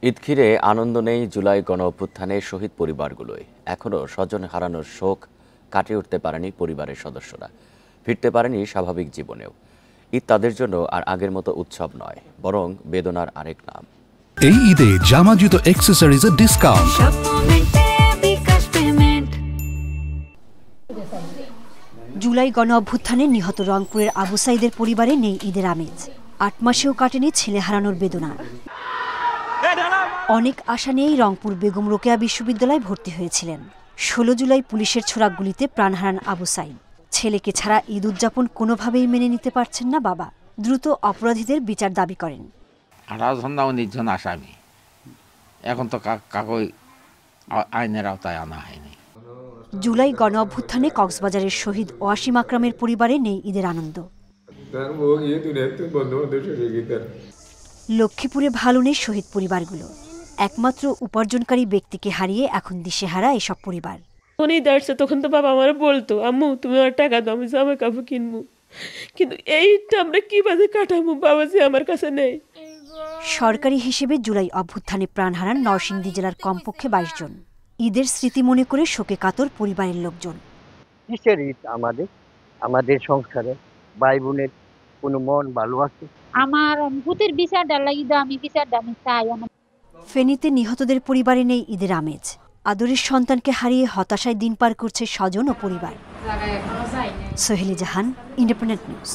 ঈদ ঘিরে আনন্দ নেই জুলাই গণঅভ্যুত্থানে শহীদ পরিবারগুলোয়। এখনও স্বজন হারানোর শোক কাটিয়ে উঠতে পারেনি পরিবারের সদস্যরা, ফিরতে পারেনি স্বাভাবিক জীবনেও। ঈদ তাদের জন্য আর আগের মতো উৎসব নয়, বরং বেদনার আরেক নাম। এই ঈদে জামা জুতো অ্যাক্সেসরিজের ডিসকাউন্ট। জুলাই গণঅভ্যুত্থানে নিহত রংপুরের আবু সাইদের পরিবারে নেই ঈদের আমেজ। ৮ মাসেও কাটেনি ছেলে হারানোর বেদনা। অনেক আশা নিয়েই রংপুর বেগম রোকেয়া বিশ্ববিদ্যালয়ে ভর্তি হয়েছিলেন। ১৬ জুলাই পুলিশের ছোড়া গুলিতে প্রাণ হারান আবু সাইদ। ছেলেকে ছাড়া ঈদ উদযাপন কোনোভাবেই মেনে নিতে পারছেন না বাবা। দ্রুত অপরাধীদের বিচার দাবি করেন। ১৮-১৯ জন আসামি, এখন তো কাকই আইনের আওতায় আনা হয়নি। জুলাই গণঅভ্যুত্থানে কক্সবাজারের শহীদ ওয়াসিম আকরামের পরিবারে নেই ঈদের আনন্দ। লক্ষ্মীপুরে ভালো নেই শহীদ পরিবারগুলো। একমাত্র উপার্জনকারী ব্যক্তিকে হারিয়ে এখন দিশেহারা এসব পরিবার। তখন তো বাবা আমার বলতো, আম্মু তুমি আমার টাকা দাও, আমি জামা কাপড় কিনবো, কিন্তু এইটা আমরা কিভাবে কাটাবো, বাবা যে আমার কাছে নেই। সরকারি হিসেবে জুলাই অভ্যুত্থানে প্রাণ হারান নরসিংদী জেলার কমপক্ষে ২২ জন। ঈদের স্মৃতি মনে করে শোকে কাতর পরিবারের লোকজন। কিসের ঈদ আমাদের সংসারে ভাই বোনের কোনো মন ভালো আছে? আমার ভূতের বিচারটা লাগি দাও, আমি বিচারটা আমি চাই। ফেনীতে নিহতদের পরিবারে নেই ঈদের আমেজ। আদরের সন্তানকে হারিয়ে হতাশায় দিন পার করছে স্বজন ও পরিবার। সোহেলি জাহান, ইন্ডিপেন্ডেন্ট নিউজ।